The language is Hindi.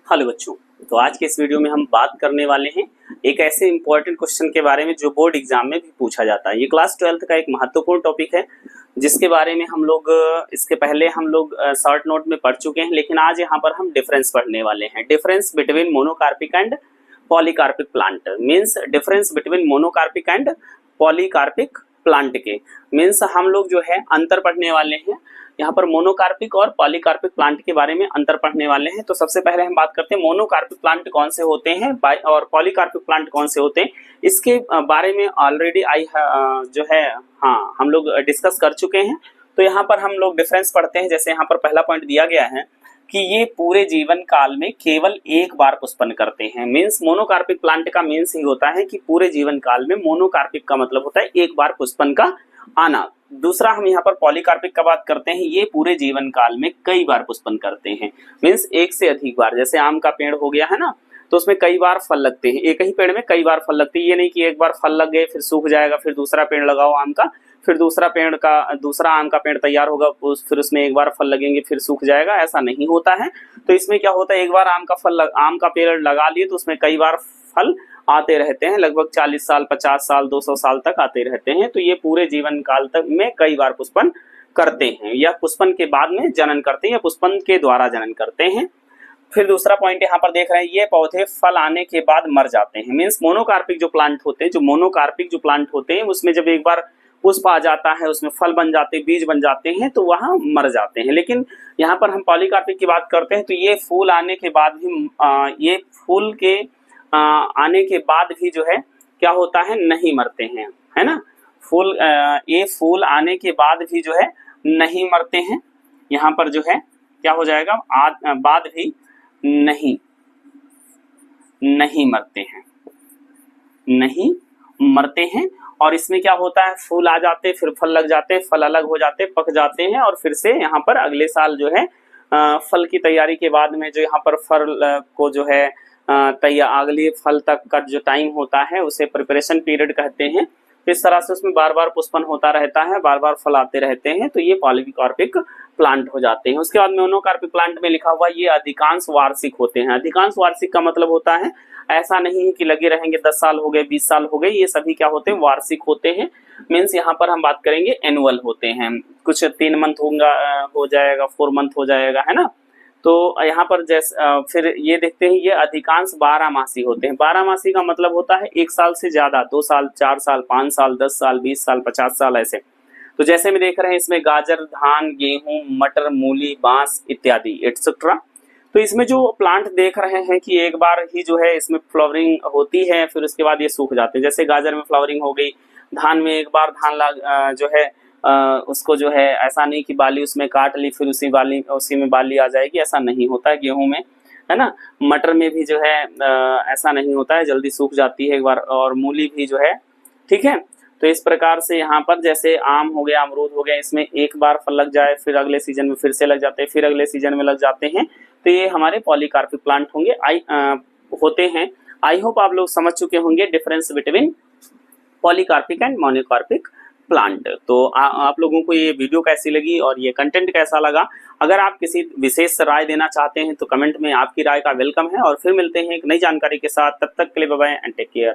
हेलो बच्चों। तो आज के इस वीडियो में हम बात करने वाले हैं एक ऐसे इंपॉर्टेंट क्वेश्चन के बारे में जो बोर्ड एग्जाम में भी पूछा जाता है। ये क्लास 12th का एक महत्वपूर्ण टॉपिक है जिसके बारे में हम लोग इसके पहले हम लोग शॉर्ट नोट में पढ़ चुके हैं, लेकिन आज यहाँ पर हम डिफरेंस पढ़ने वाले हैं। Difference between monocarpic and polycarpic plant means difference between monocarpic and polycarpic plant के मीन्स हम लोग जो है अंतर पढ़ने वाले हैं। यहाँ पर मोनोकार्पिक और पॉलीकार्पिक प्लांट के बारे में अंतर पढ़ने वाले हैं। तो सबसे पहले हम बात करते हैं मोनोकार्पिक प्लांट कौन से होते हैं और पॉलीकार्पिक प्लांट कौन से होते हैं। इसके बारे में ऑलरेडी जो है हम लोग डिस्कस कर चुके हैं। तो यहाँ पर हम लोग डिफरेंस पढ़ते हैं। जैसे यहाँ पर पहला पॉइंट दिया गया है कि ये पूरे जीवन काल में केवल एक बार पुष्पन करते हैं। मीन्स मोनोकार्पिक प्लांट का मीन्स ही होता है कि पूरे जीवन काल में, मोनोकार्पिक का मतलब होता है एक बार पुष्पन का आना। दूसरा हम यहाँ पर पॉलीकार्पिक का बात करते हैं, ये पूरे जीवन काल में कई बार पुष्पन करते हैं। मीन्स एक से अधिक बार। जैसे आम का पेड़ हो गया है ना, तो उसमें कई बार फल लगते हैं। एक ही पेड़ में कई बार फल लगते हैं। ये नहीं कि एक बार फल लग गए फिर सूख जाएगा, फिर दूसरा पेड़ लगाओ आम का, फिर दूसरा आम का पेड़ तैयार होगा, फिर उसमें एक बार फल लगेंगे फिर सूख जाएगा, ऐसा नहीं होता है। तो इसमें क्या होता है, एक बार आम का पेड़ लगा लिए तो उसमें कई बार फल आते रहते हैं। लगभग 40 साल, 50 साल, 200 साल तक आते रहते हैं। तो ये पूरे जीवन काल तक में कई बार पुष्पन करते हैं, या पुष्पन के बाद में जनन करते हैं, या पुष्पन के द्वारा जनन करते हैं। फिर दूसरा पॉइंट यहाँ पर देख रहे हैं, ये पौधे फल आने के बाद मर जाते हैं। मीन्स मोनोकार्पिक जो प्लांट होते हैं, उसमें जब एक बार पुष्प आ जाता है, उसमें फल बन जाते हैं, बीज बन जाते हैं, तो वहाँ मर जाते हैं। लेकिन यहाँ पर हम पॉलीकार्पिक की बात करते हैं, तो ये फूल आने के बाद भी ये फूल के आने के बाद भी जो है क्या होता है, नहीं मरते हैं, है ना। ये फूल आने के बाद भी जो है नहीं मरते हैं। यहाँ पर जो है क्या हो जाएगा, बाद भी नहीं मरते हैं। और इसमें क्या होता है, फूल आ जाते, फिर फल लग जाते, फल अलग हो जाते, पक जाते हैं, और फिर से यहाँ पर अगले साल जो है फल की तैयारी के बाद में जो यहाँ पर फल को जो है अगले फल तक का जो टाइम होता है उसे प्रिपरेशन पीरियड कहते हैं। इस तरह से उसमें बार बार पुष्पन होता रहता है, बार बार फल आते रहते हैं। तो ये पॉलीकार्पिक प्लांट हो जाते हैं। उसके बाद मोनोकार्पिक प्लांट में लिखा हुआ ये अधिकांश वार्षिक होते हैं। अधिकांश वार्षिक का मतलब होता है ऐसा नहीं है कि लगे रहेंगे 10 साल हो गए, 20 साल हो गए, ये सभी क्या होते हैं, वार्षिक होते हैं। मीन्स यहाँ पर हम बात करेंगे एनुअल होते हैं। कुछ 3 मंथ हो जाएगा, 4 मंथ हो जाएगा, है ना। तो यहाँ पर फिर ये देखते हैं, ये अधिकांश 12 मासी होते हैं। 12 मासी का मतलब होता है 1 साल से ज्यादा, 2 साल, 4 साल, 5 साल, 10 साल, 20 साल, 50 साल, ऐसे। तो जैसे में देख रहे हैं इसमें गाजर, धान, गेहूं, मटर, मूली, बांस इत्यादि एटसेट्रा। तो इसमें जो प्लांट देख रहे हैं कि एक बार ही जो है इसमें फ्लावरिंग होती है, फिर उसके बाद ये सूख जाते हैं। जैसे गाजर में फ्लावरिंग हो गई, धान में एक बार जो है उसको जो है ऐसा नहीं कि बाली उसमें काट ली फिर उसी में बाली आ जाएगी, ऐसा नहीं होता है गेहूं में, है ना। मटर में भी जो है ऐसा नहीं होता है, जल्दी सूख जाती है एक बार। और मूली भी जो है, ठीक है। तो इस प्रकार से यहाँ पर जैसे आम हो गया, अमरूद हो गया, इसमें एक बार फल लग जाए, फिर अगले सीजन में फिर से लग जाते हैं, फिर अगले सीजन में लग जाते हैं। तो ये हमारे पॉलीकार्पिक प्लांट होते हैं। आई होप आप लोग समझ चुके होंगे difference between polycarpic and monocarpic plant. तो आप लोगों को ये वीडियो कैसी लगी और ये कंटेंट कैसा लगा, अगर आप किसी विशेष राय देना चाहते हैं तो कमेंट में आपकी राय का वेलकम है। और फिर मिलते हैं एक नई जानकारी के साथ, तब तक के लिए bye bye and take care.